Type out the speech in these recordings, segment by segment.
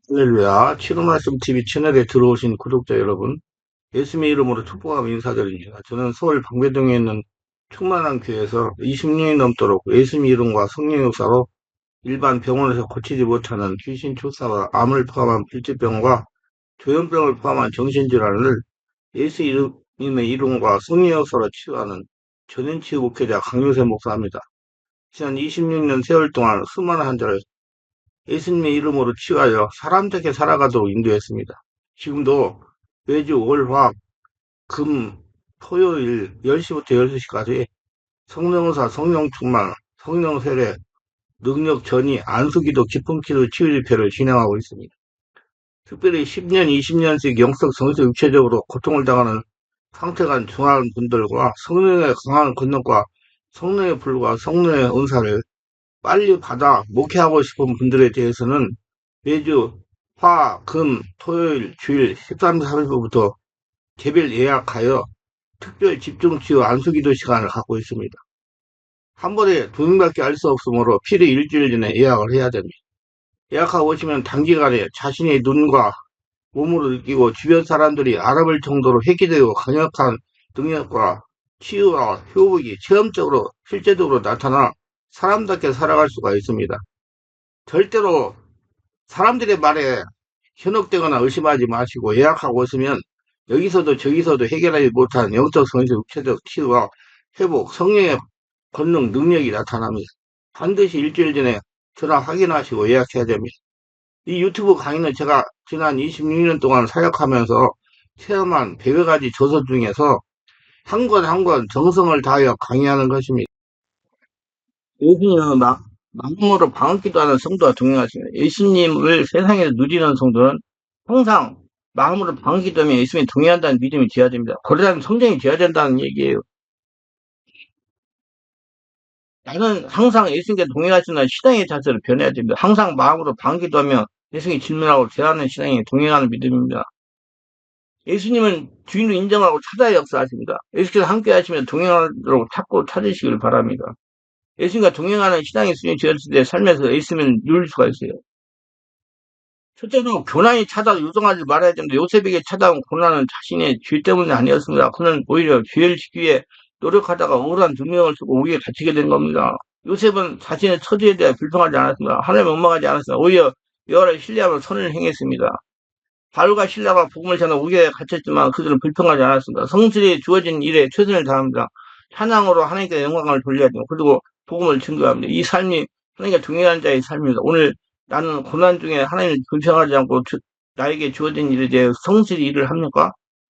할렐루야. 치료 말씀 TV 채널에 들어오신 구독자 여러분, 예수님의 이름으로 축복하며 인사드립니다. 저는 서울 방배동에 있는 충만한 교회에서 20년이 넘도록 예수님의 이름과 성령 역사로 일반 병원에서 고치지 못하는 귀신 출사와 암을 포함한 불치병과 조현병을 포함한 정신질환을 예수 이름의 이름과 성령 역사로 치유하는 전인치유 목회자 강요세 목사입니다. 지난 26년 세월 동안 수많은 환자를 예수님의 이름으로 치유하여 사람답게 살아가도록 인도했습니다. 지금도 매주 월, 화, 금, 토요일 10시부터 12시까지 성령의사, 성령충만, 성령세례, 능력전이, 안수기도, 기쁨기도 치유집회를 진행하고 있습니다. 특별히 10년, 20년씩 영적, 정신, 육체적으로 고통을 당하는 상태가 중한 분들과 성령의 강한 권능과 성령의 불과 성령의 은사를 빨리 받아 목회하고 싶은 분들에 대해서는 매주 화, 금, 토요일, 주일 13, 14일부터 개별 예약하여 특별 집중치유 안수기도 시간을 갖고 있습니다. 한 번에 두 명밖에 알 수 없으므로 필히 일주일 전에 예약을 해야 됩니다. 예약하고 오시면 단기간에 자신의 눈과 몸으로 느끼고 주변 사람들이 알아볼 정도로 획기되고 강력한 능력과 치유와 효복이 체험적으로 실제적으로 나타나 사람답게 살아갈 수가 있습니다. 절대로 사람들의 말에 현혹되거나 의심하지 마시고 예약하고 오시면 여기서도 저기서도 해결하지 못한 영적, 성적, 육체적 치유와 회복, 성령의 권능, 능력이 나타납니다. 반드시 일주일 전에 전화 확인하시고 예약해야 됩니다. 이 유튜브 강의는 제가 지난 26년 동안 사역하면서 체험한 100여 가지 조서 중에서 한 권 한 권 정성을 다하여 강의하는 것입니다. 예수님은 마음으로 방언기도 하는 성도와 동행하십니다. 예수님을 세상에서 누리는 성도는 항상 마음으로 방언기도하며 예수님이 동행한다는 믿음이 되어야 됩니다. 거듭난 성령이 되어야 된다는 얘기예요. 나는 항상 예수님께 동행할 수 있는 신앙의 자세로 변해야 됩니다. 항상 마음으로 방언기도하며 예수님이 질문하고 대하는 신앙에 동행하는 믿음입니다. 예수님은 주인을 인정하고 찾아야 역사하십니다. 예수께서 함께 하시면 동행하도록 찾고 찾으시길 바랍니다. 예수님과 동행하는 신앙의 수준이 되었을 때 삶에서 예수님을 누릴 수가 있어요. 첫째로 고난이 찾아도 요동하지 말아야 됩니다. 요셉에게 찾아온 고난은 자신의 죄 때문이 아니었습니다. 그는 오히려 죄를 지기 위해 노력하다가 억울한 누명을 쓰고 우리에 갇히게 된 겁니다. 요셉은 자신의 처지에 대해 불평하지 않았습니다. 하나님을 원망하지 않았습니다. 오히려 여호와를 신뢰하며 선을 행했습니다. 바울과 신라가 복음을 전하 우리에 갇혔지만 그들은 불평하지 않았습니다. 성실히 주어진 일에 최선을 다합니다. 찬양으로 하나님께 영광을 돌려야 됩니다. 그리고 복음을 증거합니다. 이 삶이 하나님과 동행하는 자의 삶입니다. 오늘 나는 고난 중에 하나님을 불평하지 않고 나에게 주어진 일에 대해 성실히 일을 합니까?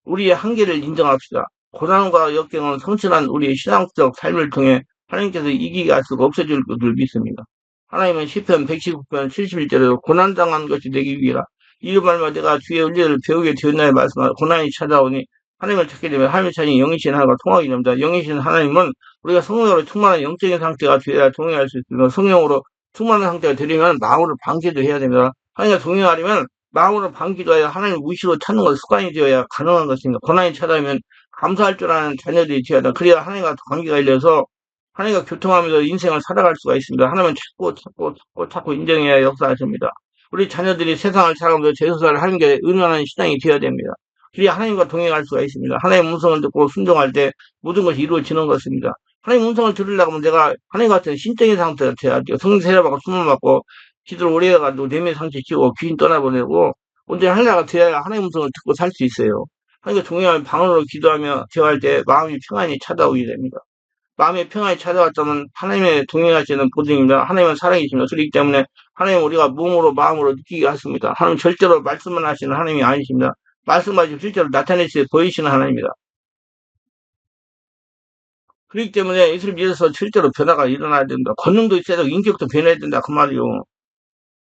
우리의 한계를 인정합시다. 고난과 역경은 성실한 우리의 신앙적 삶을 통해 하나님께서 이기게 할 수가 없어질 것을 믿습니다. 하나님은 시편 119편 71절에도 고난당한 것이 되기 위하라. 이유 말마 내가 주의 은혜를 배우게 되었나에 말씀하라. 고난이 찾아오니 하나님을 찾게 되면 하나님을 찾니 영이신 하나님과 통하게 됩니다. 영이신 하나님은 우리가 성령으로 충만한 영적인 상태가 되어야 동행할 수 있습니다. 성령으로 충만한 상태가 되려면 마음으로 방기도 해야 됩니다. 하나님과 동행하려면 마음으로 방기도하여 하나님을 무시로 찾는 것이 습관이 되어야 가능한 것입니다. 고난이 찾아오면 감사할 줄 아는 자녀들이 되어야 한다. 그래야 하나님과 관계가 일려서 하나님과 교통하면서 인생을 살아갈 수가 있습니다. 하나님은 찾고 인정해야 역사하십니다. 우리 자녀들이 세상을 살아가면서 제소사를 하는 게 은연한 신앙이 되어야 됩니다. 그래야 하나님과 동행할 수가 있습니다. 하나님의 음성을 듣고 순종할 때 모든 것이 이루어지는 것입니다. 하나님 음성을 들으려고 하면 내가 하나님 같은 신적인 상태가 돼야 돼요. 성령 세례받고 숨을 받고 기도를 오래 해가지고 내면 상처 치고 귀신 떠나보내고 온전히 하나가 돼야 하나님 음성을 듣고 살 수 있어요. 하나님과 동행하면 방언으로 기도하며 대화할 때 마음이 평안히 찾아오게 됩니다. 마음의 평안이 찾아왔다면 하나님의 동행하시는 보증입니다. 하나님은 사랑이십니다. 그렇기 때문에 하나님 우리가 몸으로 마음으로 느끼게 하십니다. 하나님 절대로 말씀만 하시는 하나님이 아니십니다. 말씀하시고 실제로 나타내시 보이시는 하나님입니다. 그렇기 때문에 예수를 믿어서 실제로 변화가 일어나야 된다. 권능도 있어야 되고 인격도 변해야 된다. 그 말이요.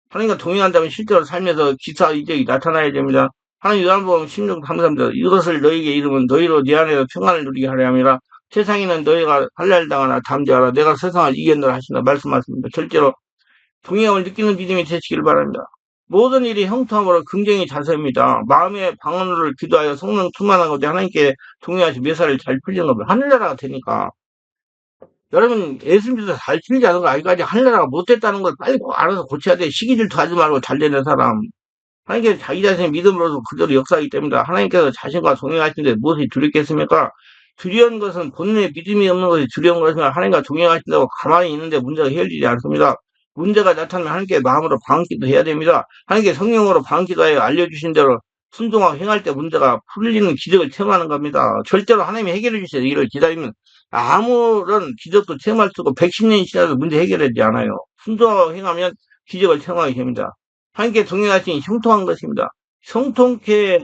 하나님과 동행한다면 실제로 삶에서 기사 이적이 나타나야 됩니다. 하나님 요한복음 16, 33절 이것을 너희에게 이르면 너희로 네 안에서 평안을 누리게 하려 함이라. 세상에는 너희가 할랄당하나 담대하라. 내가 세상을 이겼노라 하신다 말씀하십니다. 절대로 동행함을 느끼는 믿음이 되시길 바랍니다. 모든 일이 형통함으로 긍정이 자세입니다. 마음의 방언을 기도하여 성령 충만한 것에 하나님께 동행하시 매사를 잘 풀리는 겁니다. 하늘나라가 되니까. 여러분 예수 믿어서 잘 풀리지 않은 거 아직까지 하늘나라가 못됐다는 걸 빨리 꼭 알아서 고쳐야 돼. 시기 질투하지 말고 잘 되는 사람. 하나님께서 자기 자신의 믿음으로서 그대로 역사하기 때문이다. 하나님께서 자신과 동행하시는데 무엇이 두렵겠습니까? 두려운 것은 본인의 믿음이 없는 것이 두려운 것이며 하나님과 동행하신다고 가만히 있는데 문제가 해결되지 않습니다. 문제가 나타나면 하나님께 마음으로 방기도 해야 됩니다. 하나님께 성령으로 방기도하여 알려주신 대로 순종하고 행할 때 문제가 풀리는 기적을 체험하는 겁니다. 절대로 하나님이 해결해 주셔야 이를 기다리면 아무런 기적도 체험할 수 없고 110년이 지나도 문제 해결되지 않아요. 순종하고 행하면 기적을 체험하게 됩니다. 하나님께 동행하시니 형통한 것입니다. 형통케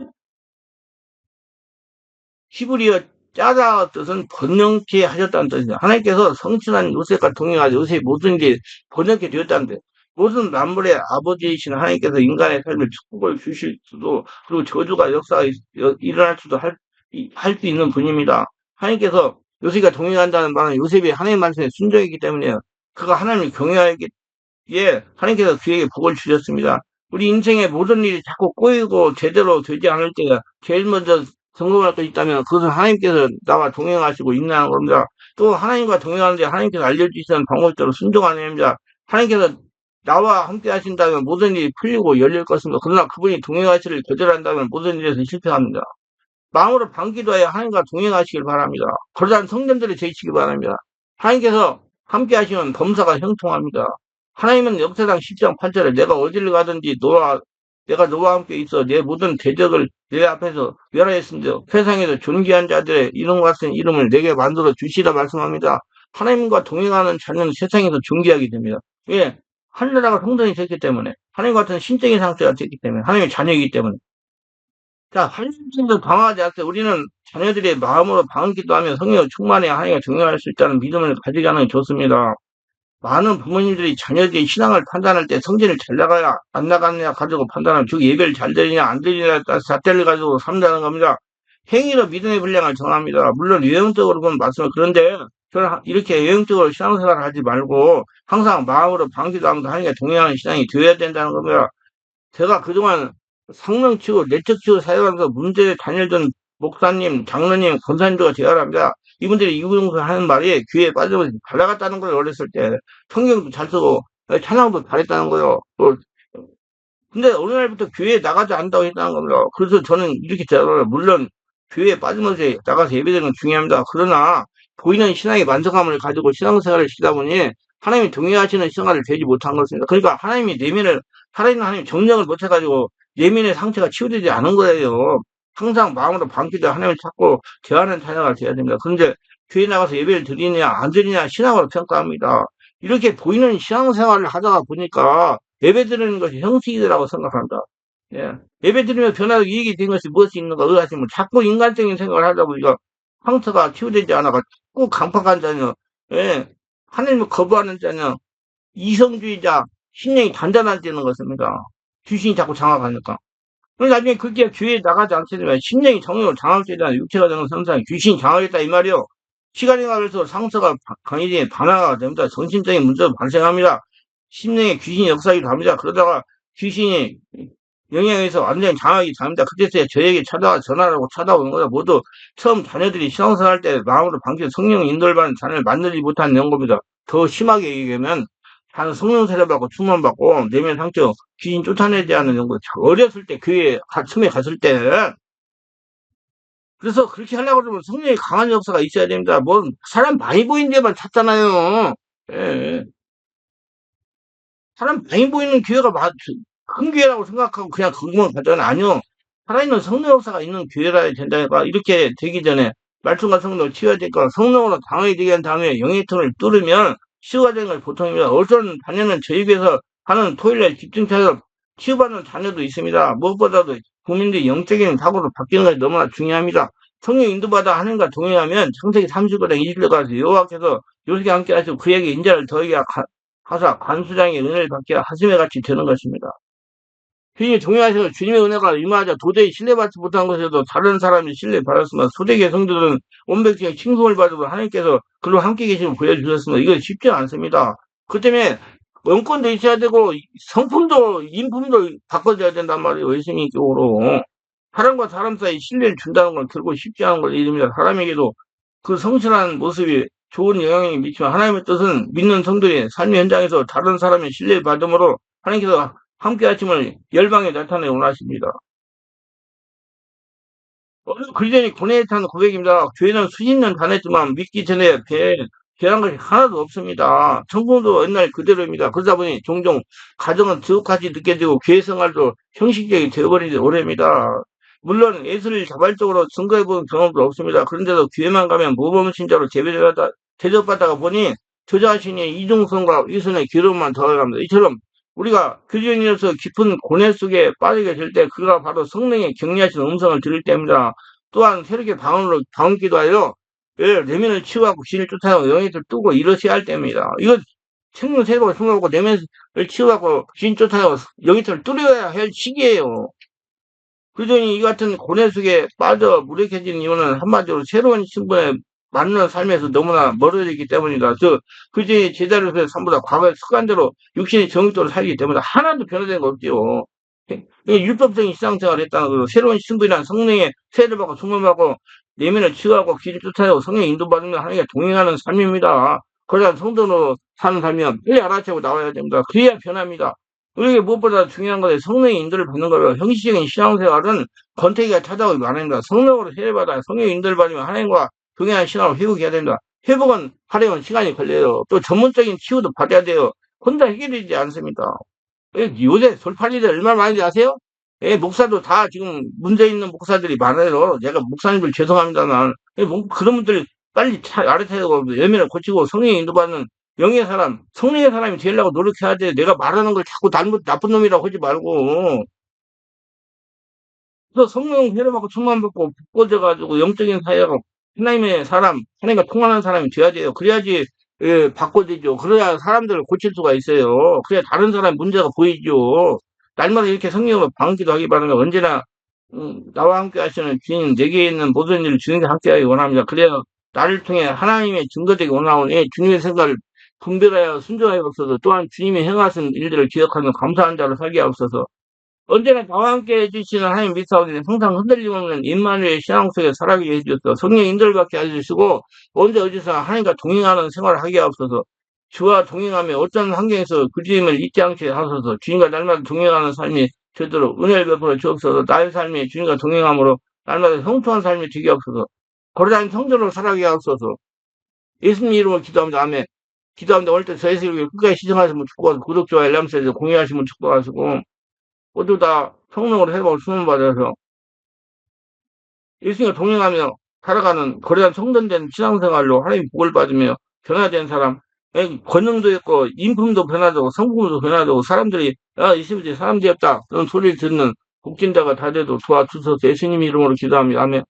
히브리어 짜다 뜻은 번영케 하셨다는 뜻입니다. 하나님께서 성신한 요셉과 동행하여 요셉이 모든 게 번영케 되었다는 뜻. 모든 만물의 아버지이신 하나님께서 인간의 삶에 축복을 주실 수도 그리고 저주가 역사가 일어날 수도 할 수 있는 분입니다. 하나님께서 요셉과 동행한다는 말은 요셉이 하나님 말씀에 순종했기 때문에 그가 하나님을 경외하였기 예, 하나님께서 그에게 복을 주셨습니다. 우리 인생의 모든 일이 자꾸 꼬이고 제대로 되지 않을 때가 제일 먼저 점검할 것이 있다면 그것은 하나님께서 나와 동행하시고 있나는 겁니다. 또 하나님과 동행하는데 하나님께서 알려주시는 방법대로 순종하는 겁니다. 하나님께서 나와 함께 하신다면 모든 일이 풀리고 열릴 것입니다. 그러나 그분이 동행하시를 거절한다면 모든 일에서 실패합니다. 마음으로 반기도하여 하나님과 동행하시길 바랍니다. 그러한 성전들이 되시기 바랍니다. 하나님께서 함께 하시면 범사가 형통합니다. 하나님은 역사상 10장 8절에 내가 어디를 가든지 내가 너와 함께 있어 내 모든 대적을 내 앞에서 멸하였습니다. 세상에서 존귀한 자들의 이름 같은 이름을 내게 만들어 주시라 말씀합니다. 하나님과 동행하는 자녀는 세상에서 존귀하게 됩니다. 예, 하늘나라가 성전이 됐기 때문에 하나님 같은 신적인 상태가 됐기 때문에 하나님의 자녀이기 때문에 자, 한심도 방황하지 않게 우리는 자녀들의 마음으로 방기도 하며 성령을 충만해야 하나님과 동행할 수 있다는 믿음을 가지게 하는 게 좋습니다. 많은 부모님들이 자녀들의 신앙을 판단할 때 성질을 잘 나가야 안 나가느냐 가지고 판단하면 즉 예배를 잘 드리냐 안 드리냐 잣대를 가지고 산다는 겁니다. 행위로 믿음의 분량을 정합니다. 물론 외형적으로 보면 맞습니다. 그런데 저는 이렇게 외형적으로 신앙생활을 하지 말고 항상 마음으로 방기도 하면서 하나님과 동행하는 신앙이 되어야 된다는 겁니다. 제가 그동안 상명치고 내적치고 사역하면서 문제에 다니던 목사님, 장로님, 권사님들과 제안합니다. 이분들이 이분들 하는 말이 귀에 빠져서 잘 나갔다는 거예요. 어렸을 때 성경도 잘 쓰고 찬양도 잘했다는 거예요. 또 근데 어느 날부터 교회에 나가지 않는다고 했다는 겁니다. 그래서 저는 이렇게 대답을 물론 교회에 빠지면서 나가서 예배드리는 건 중요합니다. 그러나 보이는 신앙의 만족감을 가지고 신앙생활을 시다 보니 하나님이 동의하시는 생활을 되지 못한 것입니다. 그러니까 하나님이 내면을 살아있는 하나님 정령을 못해가지고 내면의 상태가 치유되지 않은 거예요. 항상 마음으로 반기도 하나님을 찾고 대하는 자녀가 되어야 됩니다. 그런데 교회 나가서 예배를 드리냐 안 드리냐 신앙으로 평가합니다. 이렇게 보이는 신앙생활을 하다가 보니까 예배 드리는 것이 형식이라고 생각한다. 예. 예배 드리면 변화도 이익이 된 것이 무엇이 있는가 의하시면 자꾸 인간적인 생각을 하다 보니까 상처가 치유되지 않아가 자꾸 강팍한 자녀, 예. 하나님을 거부하는 자녀, 이성주의자, 신령이 단단한 자는 것입니다. 귀신이 자꾸 장악하니까. 그래서 나중에 그게 교회에 나가지 않게 되면 신령이 정령으로 장악되잖아요. 육체가 되는 선상 귀신이 장악했다 이 말이요. 시간이 가면서 상처가 강해지면 반화가 됩니다. 정신적인 문제도 발생합니다. 심령의 귀신이 역사하기도 합니다. 그러다가 귀신이 영향에서 완전히 장악이 됩니다. 그때서야 저에게 전화하고 찾아오는 거예요. 모두 처음 자녀들이 신앙생활 할 때 마음으로 방치 성령 인도를 받는 자녀를 만들지 못하는 연고입니다. 더 심하게 얘기하면 한 성령 세례받고 충만받고 내면 상처 귀신 쫓아내지 않는 연고. 어렸을 때 교회 처음에 갔을 때 그래서 그렇게 하려고 그러면 성령이 강한 역사가 있어야 됩니다. 뭐 사람 많이 보이는 데만 찾잖아요. 예. 사람 많이 보이는 교회가 큰 교회라고 생각하고 그냥 거기만 가잖아요. 아니요. 살아있는 성령 역사가 있는 교회라 된다니까. 이렇게 되기 전에 말씀과 성령을 치유해야 되니까 성령으로 당하게 되게 한 다음에 영의 틈을 뚫으면 치유가 되는 것이 보통입니다. 어떤 자녀는 저희 교회에서 하는 토요일날 집중차에서 치유받는 자녀도 있습니다. 무엇보다도 국민들이 영적인 사고로 바뀌는 것이 너무나 중요합니다. 성령 인도받아 하나님과 동행하면 창세기 39장 20절 가서 여호와께서 요셉과 함께 하시고 그에게 인자를 더하게 하사 관수장의 은혜를 받게 하심에 같이 되는 것입니다. 주님이 동행하셔서 주님의 은혜가 임하자 도저히 신뢰받지 못한 것에도 다른 사람이 신뢰받았으면 소대계 성도들은 온백중에 칭송을 받으고 하나님께서 그로 함께 계심을 보여주셨으면 이거 쉽지 않습니다. 그 때문에 원권도 있어야 되고 성품도 인품도 바꿔줘야 된단 말이에요. 예수님 쪽으로. 사람과 사람 사이 신뢰를 준다는 건 결국 쉽지 않은 걸 일입니다. 사람에게도 그 성실한 모습이 좋은 영향을 미치면 하나님의 뜻은 믿는 성도의 삶의 현장에서 다른 사람의 신뢰를 받음으로 하나님께서 함께 하심을 열방에 나타내 원하십니다. 그전에 고뇌에 탄 고백입니다. 교회는 수십 년 다녔지만 믿기 전에 변한 것이 하나도 없습니다. 성공도 옛날 그대로입니다. 그러다 보니 종종 가정은 지옥같이 느껴지고 교회 생활도 형식적이 되어버린 지 오래입니다. 물론 예수를 자발적으로 증거해본 경험도 없습니다. 그런데도 교회만 가면 모범신자로 대접받다가 보니 저 자신이 이중성과 위선의 괴로움만 더해갑니다. 이처럼 우리가 그리스도인으로서 깊은 고뇌 속에 빠지게 될 때 그가 바로 성령의 격려하시는 음성을 들을 때입니다. 또한 새롭게 방언 기도하여 내면을 치유하고 귀신을 쫓아내고 영역을 뜨고 이러셔야 할 때입니다. 이거 생명 세고 숨어보고 내면을 치유하고 귀신 쫓아내고 영역을 뚫어야 할 시기예요. 그러니 이 같은 고뇌 속에 빠져 무력해진 이유는 한마디로 새로운 신분에 맞는 삶에서 너무나 멀어져 있기 때문이다. 그제 제자로서의 삶보다 과거의 습관대로 육신의 정욕대로 살기 때문에 하나도 변화된 거 없지요. 율법적인 신앙생활을 했다는 거로 새로운 신분이란 성령의 세례를 받고 충만받고 내면을 치유하고 길을 쫓아내고 성령의 인도받으며 하나님께 동행하는 삶입니다. 그러다 성도로 사는 삶이면 빨리 알아채고 나와야 됩니다. 그래야 변합니다. 우리에게 무엇보다 중요한 것은 성령의 인도를 받는 거예요. 형식적인 신앙생활은 권태기가 찾아오기 마련입니다. 성령으로 세례받아 성령의 인도를 받으면 하나님과 동행하는 신앙을 회복해야 됩니다. 회복은 하려면 시간이 걸려요. 또 전문적인 치유도 받아야 돼요. 혼자 해결되지 않습니다. 요새 돌팔이들 얼마나 많은지 아세요? 목사도 다 지금 문제 있는 목사들이 많아요. 제가 목사님들 죄송합니다만 그런 분들 빨리 알아채고 열매를 고치고 성령의 인도받는 영의 사람, 성령의 사람이 되려고 노력해야 돼. 내가 말하는 걸 자꾸 나쁜 놈이라고 하지 말고. 그래서 성령 회복받고 충만받고 바꿔져가지고 영적인 사회가 하나님의 사람, 하나님과 통하는 사람이 돼야 돼요. 그래야지 바꿔지죠. 그래야 사람들을 고칠 수가 있어요. 그래야 다른 사람 문제가 보이죠. 날마다 이렇게 성령으로 방기도 하기 바랍니다. 언제나 나와 함께 하시는 주님, 내게 있는 모든 일을 주님과 함께하기 원합니다. 그래야 나를 통해 하나님의 증거되기 원하오니 주님의 생각을 분별하여 순종하여 없어서 또한 주님이 행하신 일들을 기억하는 감사한 자로 살게 하옵소서. 언제나 나와 함께 해주시는 하나님 믿사오니 항상 흔들림 없는 임마누엘 신앙 속에 살아가게 해주셔서 성령 인도를 받게 해주시고 언제 어디서 하나님과 동행하는 생활을 하게 하옵소서. 주와 동행하며 어떤 환경에서 그 주님을 잊지 않게 하소서. 주님과 날마다 동행하는 삶이 되도록 은혜를 베풀어 주옵소서. 나의 삶이 주님과 동행함으로 날마다 형통한 삶이 되게 하옵소서. 거룩한 성도로 살아가게 하옵소서. 예수님 이름으로 기도합니다. 아멘. 기도합니다. 오늘 때 저희 세력을 끝까지 시청하시면 축복하고 구독, 좋아요, 알람 설정 공유하시면 축복하시고 모두 다 성령으로 회복을 수문받아서 예수님과 동행하며 살아가는 거대한 성전된 신앙생활로 하나님 복을 받으며 변화된 사람, 권능도 있고 인품도 변화되고 성품도 변화되고 사람들이 예수님이 사람 되었다 그런 소리를 듣는 복진자가 다 돼도 도와주셔서 예수님 이름으로 기도합니다. 아멘.